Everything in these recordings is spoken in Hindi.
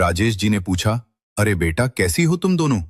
राजेश जी ने पूछा, अरे बेटा कैसी हो तुम दोनों?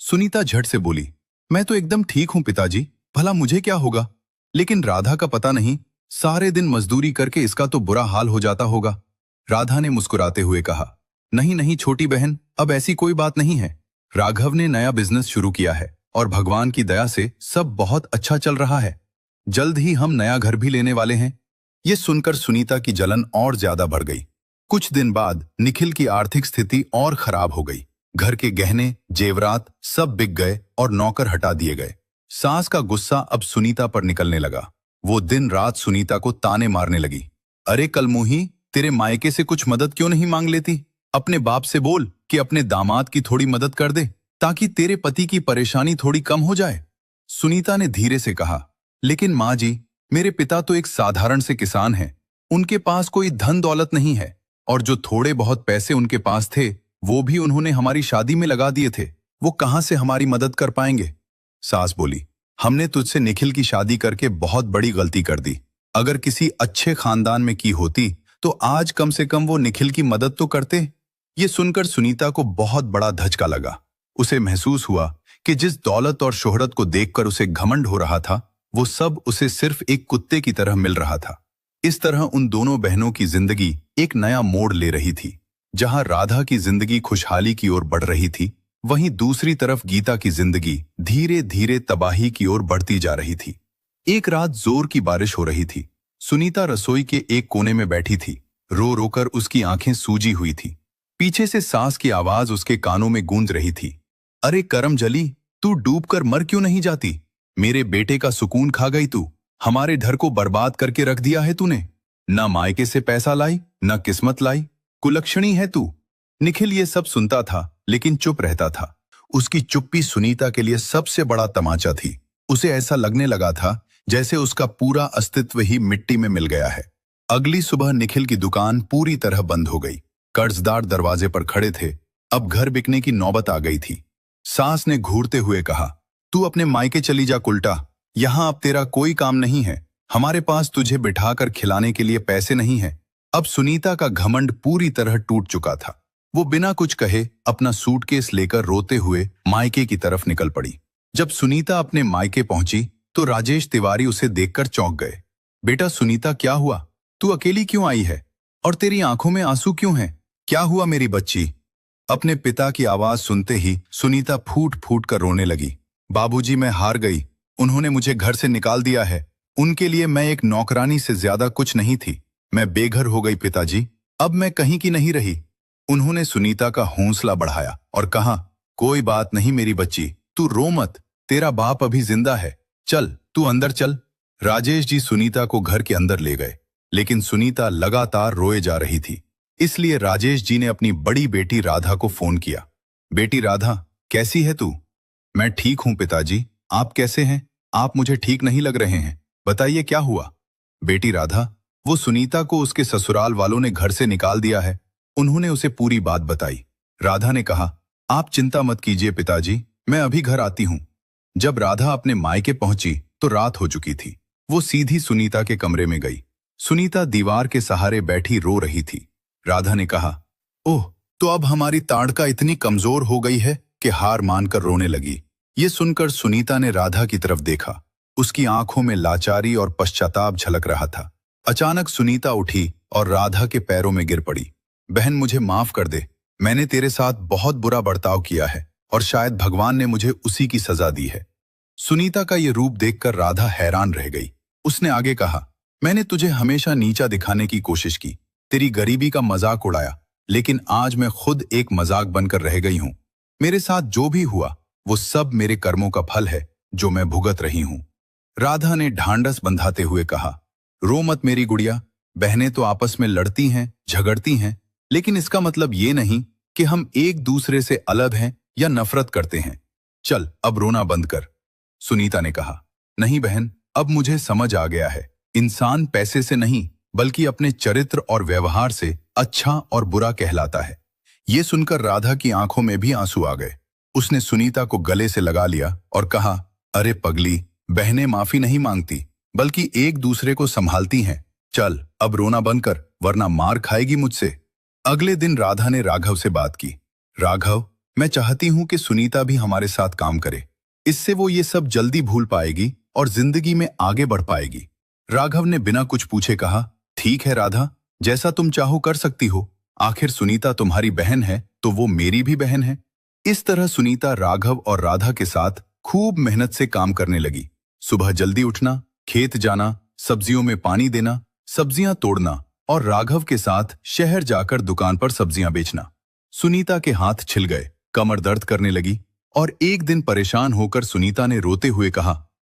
सुनीता झट से बोली, मैं तो एकदम ठीक हूं पिताजी, भला मुझे क्या होगा? लेकिन राधा का पता नहीं, सारे दिन मजदूरी करके इसका तो बुरा हाल हो जाता होगा। राधा ने मुस्कुराते हुए कहा, नहीं नहीं छोटी बहन, अब ऐसी कोई बात नहीं है। राघव ने नया बिजनेस शुरू किया है और भगवान की दया से सब बहुत अच्छा चल रहा है। जल्द ही हम नया घर भी लेने वाले हैं। ये सुनकर सुनीता की जलन और ज्यादा बढ़ गई। कुछ दिन बाद निखिल की आर्थिक स्थिति और खराब हो गई। घर के गहने, जेवरात सब बिक गए और नौकर हटा दिए गए। सास का गुस्सा अब सुनीता पर निकलने लगा। वो दिन रात सुनीता को ताने मारने लगी। अरे कलमुही, तेरे मायके से कुछ मदद क्यों नहीं मांग लेती? अपने बाप से बोल कि अपने दामाद की थोड़ी मदद कर दे, ताकि तेरे पति की परेशानी थोड़ी कम हो जाए। सुनीता ने धीरे से कहा, लेकिन माँ जी, मेरे पिता तो एक साधारण से किसान हैं। उनके पास कोई धन दौलत नहीं है, और जो थोड़े बहुत पैसे उनके पास थे वो भी उन्होंने हमारी शादी में लगा दिए थे। वो कहां से हमारी मदद कर पाएंगे? सास बोली, हमने तुझसे निखिल की शादी करके बहुत बड़ी गलती कर दी। अगर किसी अच्छे खानदान में की होती तो आज कम से कम वो निखिल की मदद तो करते। ये सुनकर सुनीता को बहुत बड़ा धचका लगा। उसे महसूस हुआ कि जिस दौलत और शोहरत को देखकर उसे घमंड हो रहा था, वो सब उसे सिर्फ एक कुत्ते की तरह मिल रहा था। इस तरह उन दोनों बहनों की जिंदगी एक नया मोड़ ले रही थी। जहां राधा की जिंदगी खुशहाली की ओर बढ़ रही थी, वहीं दूसरी तरफ गीता की जिंदगी धीरे धीरे तबाही की ओर बढ़ती जा रही थी। एक रात जोर की बारिश हो रही थी। सुनीता रसोई के एक कोने में बैठी थी। रो रोकर उसकी आंखें सूजी हुई थी। पीछे से सास की आवाज उसके कानों में गूंज रही थी, अरे करमजली, तू डूबकर मर क्यों नहीं जाती? मेरे बेटे का सुकून खा गई तू। हमारे घर को बर्बाद करके रख दिया है तूने। न मायके से पैसा लाई, न किस्मत लाई, कुलक्षणी है तू। निखिल ये सब सुनता था लेकिन चुप रहता था। उसकी चुप्पी सुनीता के लिए सबसे बड़ा तमाचा थी। उसे ऐसा लगने लगा था जैसे उसका पूरा अस्तित्व ही मिट्टी में मिल गया है। अगली सुबह निखिल की दुकान पूरी तरह बंद हो गई। कर्जदार दरवाजे पर खड़े थे। अब घर बिकने की नौबत आ गई थी। सास ने घूरते हुए कहा, तू अपने मायके चली जा कुलटा, यहां अब तेरा कोई काम नहीं है। हमारे पास तुझे बिठाकर खिलाने के लिए पैसे नहीं है। अब सुनीता का घमंड पूरी तरह टूट चुका था। वो बिना कुछ कहे अपना सूटकेस लेकर रोते हुए मायके की तरफ निकल पड़ी। जब सुनीता अपने मायके पहुंची तो राजेश तिवारी उसे देखकर चौंक गए। बेटा सुनीता, क्या हुआ? तू अकेली क्यों आई है? और तेरी आंखों में आंसू क्यों हैं? क्या हुआ मेरी बच्ची? अपने पिता की आवाज सुनते ही सुनीता फूट फूट कर रोने लगी। बाबूजी, मैं हार गई। उन्होंने मुझे घर से निकाल दिया है। उनके लिए मैं एक नौकरानी से ज्यादा कुछ नहीं थी। मैं बेघर हो गई पिताजी। अब मैं कहीं की नहीं रही। उन्होंने सुनीता का हौसला बढ़ाया और कहा, कोई बात नहीं मेरी बच्ची, तू रो मत। तेरा बाप अभी जिंदा है। चल तू अंदर चल। राजेश जी सुनीता को घर के अंदर ले गए, लेकिन सुनीता लगातार रोए जा रही थी। इसलिए राजेश जी ने अपनी बड़ी बेटी राधा को फोन किया। बेटी राधा, कैसी है तू? मैं ठीक हूं पिताजी, आप कैसे हैं? आप मुझे ठीक नहीं लग रहे हैं, बताइए क्या हुआ? बेटी राधा, वो सुनीता को उसके ससुराल वालों ने घर से निकाल दिया है। उन्होंने उसे पूरी बात बताई। राधा ने कहा, आप चिंता मत कीजिए पिताजी, मैं अभी घर आती हूं। जब राधा अपने मायके पहुंची तो रात हो चुकी थी। वो सीधी सुनीता के कमरे में गई। सुनीता दीवार के सहारे बैठी रो रही थी। राधा ने कहा, ओह, तो अब हमारी ताड़का इतनी कमजोर हो गई है कि हार मानकर रोने लगी। ये सुनकर सुनीता ने राधा की तरफ देखा। उसकी आंखों में लाचारी और पश्चाताप झलक रहा था। अचानक सुनीता उठी और राधा के पैरों में गिर पड़ी। बहन, मुझे माफ कर दे। मैंने तेरे साथ बहुत बुरा बर्ताव किया है और शायद भगवान ने मुझे उसी की सजा दी है। सुनीता का ये रूप देखकर राधा हैरान रह गई। उसने आगे कहा, मैंने तुझे हमेशा नीचा दिखाने की कोशिश की, तेरी गरीबी का मजाक उड़ाया, लेकिन आज मैं खुद एक मजाक बनकर रह गई हूं। मेरे साथ जो भी हुआ वो सब मेरे कर्मों का फल है जो मैं भुगत रही हूं। राधा ने ढांढस बंधाते हुए कहा, रो मत मेरी गुड़िया। बहनें तो आपस में लड़ती हैं, झगड़ती हैं, लेकिन इसका मतलब ये नहीं कि हम एक दूसरे से अलग हैं या नफरत करते हैं। चल अब रोना बंद कर। सुनीता ने कहा, नहीं बहन, अब मुझे समझ आ गया है, इंसान पैसे से नहीं बल्कि अपने चरित्र और व्यवहार से अच्छा और बुरा कहलाता है। ये सुनकर राधा की आंखों में भी आंसू आ गए। उसने सुनीता को गले से लगा लिया और कहा, अरे पगली, बहनें माफी नहीं मांगती बल्कि एक दूसरे को संभालती हैं। चल अब रोना बंद कर, वरना मार खाएगी मुझसे। अगले दिन राधा ने राघव से बात की। राघव, मैं चाहती हूं कि सुनीता भी हमारे साथ काम करे। इससे वो ये सब जल्दी भूल पाएगी और जिंदगी में आगे बढ़ पाएगी। राघव ने बिना कुछ पूछे कहा, ठीक है राधा, जैसा तुम चाहो कर सकती हो। आखिर सुनीता तुम्हारी बहन है तो वो मेरी भी बहन है। इस तरह सुनीता राघव और राधा के साथ खूब मेहनत से काम करने लगी। सुबह जल्दी उठना, खेत जाना, सब्जियों में पानी देना, सब्जियां तोड़ना और राघव के साथ शहर जाकर दुकान पर सब्जियां बेचना। सुनीता के हाथ छिल गए, कमर दर्द करने लगी और एक दिन परेशान होकर सुनीता ने रोते हुए कहा,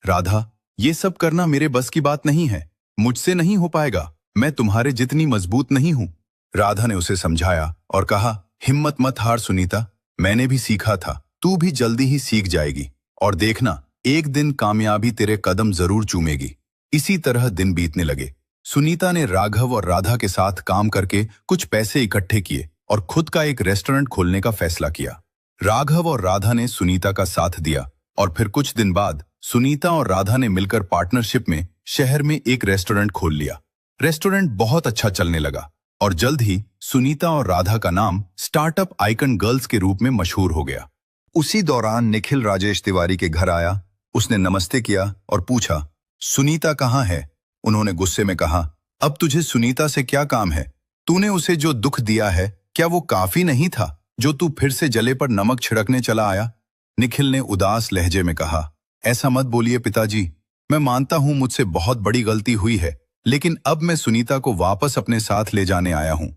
राधा, ये सब करना मेरे बस की बात नहीं है, मुझसे नहीं हो पाएगा, मैं तुम्हारे जितनी मजबूत नहीं हूं। राधा ने उसे समझाया और कहा, हिम्मत मत हार सुनीता, मैंने भी सीखा था, तू भी जल्दी ही सीख जाएगी और देखना, एक दिन कामयाबी तेरे कदम जरूर चूमेगी। इसी तरह दिन बीतने लगे। सुनीता ने राघव और राधा के साथ काम करके कुछ पैसे इकट्ठे किए और खुद का एक रेस्टोरेंट खोलने का फैसला किया। राघव और राधा ने सुनीता का साथ दिया और फिर कुछ दिन बाद सुनीता और राधा ने मिलकर पार्टनरशिप में शहर में एक रेस्टोरेंट खोल लिया। रेस्टोरेंट बहुत अच्छा चलने लगा और जल्द ही सुनीता और राधा का नाम स्टार्टअप आइकन गर्ल्स के रूप में मशहूर हो गया। उसी दौरान निखिल राजेश तिवारी के घर आया। उसने नमस्ते किया और पूछा, सुनीता कहाँ है? उन्होंने गुस्से में कहा, अब तुझे सुनीता से क्या काम है? तूने उसे जो दुख दिया है, क्या वो काफी नहीं था जो तू फिर से जले पर नमक छिड़कने चला आया? निखिल ने उदास लहजे में कहा, ऐसा मत बोलिए पिताजी, मैं मानता हूं मुझसे बहुत बड़ी गलती हुई है, लेकिन अब मैं सुनीता को वापस अपने साथ ले जाने आया हूं।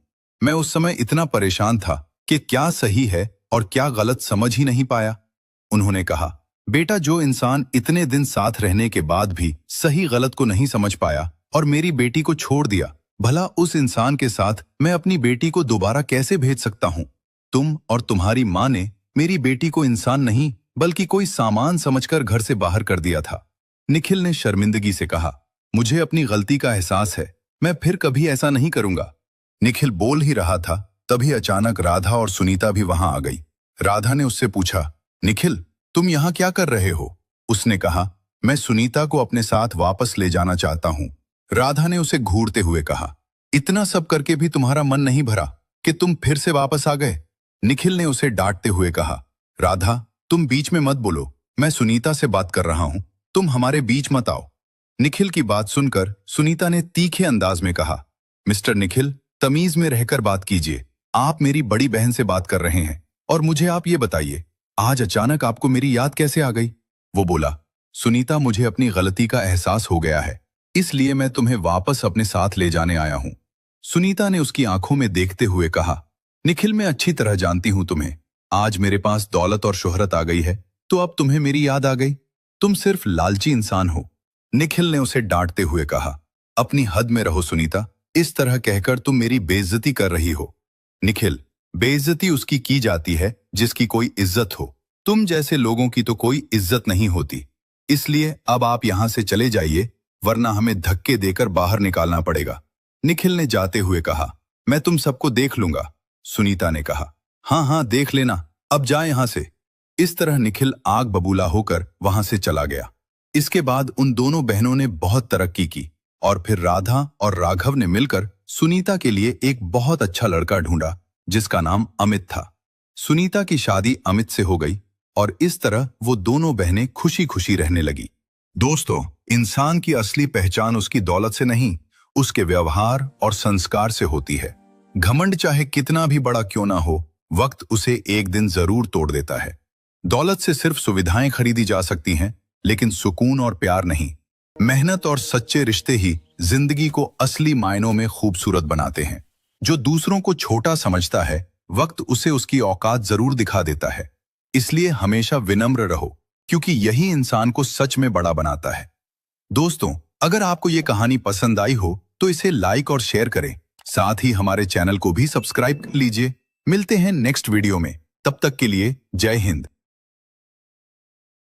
मैं उस समय इतना परेशान था कि क्या सही है और क्या गलत समझ ही नहीं पाया। उन्होंने कहा, बेटा, जो इंसान इतने दिन साथ रहने के बाद भी सही गलत को नहीं समझ पाया और मेरी बेटी को छोड़ दिया, भला उस इंसान के साथ मैं अपनी बेटी को दोबारा कैसे भेज सकता हूं? तुम और तुम्हारी माँ ने मेरी बेटी को इंसान नहीं बल्कि कोई सामान समझकर घर से बाहर कर दिया था। निखिल ने शर्मिंदगी से कहा, मुझे अपनी गलती का एहसास है, मैं फिर कभी ऐसा नहीं करूंगा। निखिल बोल ही रहा था, तभी अचानक राधा और सुनीता भी वहां आ गई। राधा ने उससे पूछा, निखिल, तुम यहाँ क्या कर रहे हो? उसने कहा, मैं सुनीता को अपने साथ वापस ले जाना चाहता हूँ। राधा ने उसे घूरते हुए कहा, इतना सब करके भी तुम्हारा मन नहीं भरा कि तुम फिर से वापस आ गए? निखिल ने उसे डांटते हुए कहा, राधा, तुम बीच में मत बोलो, मैं सुनीता से बात कर रहा हूँ, तुम हमारे बीच मत आओ। निखिल की बात सुनकर सुनीता ने तीखे अंदाज में कहा, मिस्टर निखिल, तमीज में रहकर बात कीजिए, आप मेरी बड़ी बहन से बात कर रहे हैं और मुझे आप ये बताइए, आज अचानक आपको मेरी याद कैसे आ गई? वो बोला, सुनीता, मुझे अपनी गलती का एहसास हो गया है, इसलिए मैं तुम्हें वापस अपने साथ ले जाने आया हूं। सुनीता ने उसकी आंखों में देखते हुए कहा, निखिल, मैं अच्छी तरह जानती हूं तुम्हें, आज मेरे पास दौलत और शोहरत आ गई है तो अब तुम्हें मेरी याद आ गई? तुम सिर्फ लालची इंसान हो। निखिल ने उसे डांटते हुए कहा, अपनी हद में रहो सुनीता, इस तरह कहकर तुम मेरी बेइज्जती कर रही हो। निखिल, बेइज्जती उसकी की जाती है जिसकी कोई इज्जत हो, तुम जैसे लोगों की तो कोई इज्जत नहीं होती, इसलिए अब आप यहां से चले जाइए, वरना हमें धक्के देकर बाहर निकालना पड़ेगा। निखिल ने जाते हुए कहा, मैं तुम सबको देख लूंगा। सुनीता ने कहा, हाँ हाँ देख लेना, अब जा यहां से। इस तरह निखिल आग बबूला होकर वहां से चला गया। इसके बाद उन दोनों बहनों ने बहुत तरक्की की और फिर राधा और राघव ने मिलकर सुनीता के लिए एक बहुत अच्छा लड़का ढूंढा जिसका नाम अमित था। सुनीता की शादी अमित से हो गई और इस तरह वो दोनों बहनें खुशी खुशी रहने लगी। दोस्तों, इंसान की असली पहचान उसकी दौलत से नहीं, उसके व्यवहार और संस्कार से होती है। घमंड चाहे कितना भी बड़ा क्यों ना हो, वक्त उसे एक दिन जरूर तोड़ देता है। दौलत से सिर्फ सुविधाएं खरीदी जा सकती हैं, लेकिन सुकून और प्यार नहीं। मेहनत और सच्चे रिश्ते ही जिंदगी को असली मायनों में खूबसूरत बनाते हैं। जो दूसरों को छोटा समझता है, वक्त उसे उसकी औकात जरूर दिखा देता है। इसलिए हमेशा विनम्र रहो, क्योंकि यही इंसान को सच में बड़ा बनाता है। दोस्तों, अगर आपको ये कहानी पसंद आई हो तो इसे लाइक और शेयर करें, साथ ही हमारे चैनल को भी सब्सक्राइब कर लीजिए। मिलते हैं नेक्स्ट वीडियो में, तब तक के लिए जय हिंद।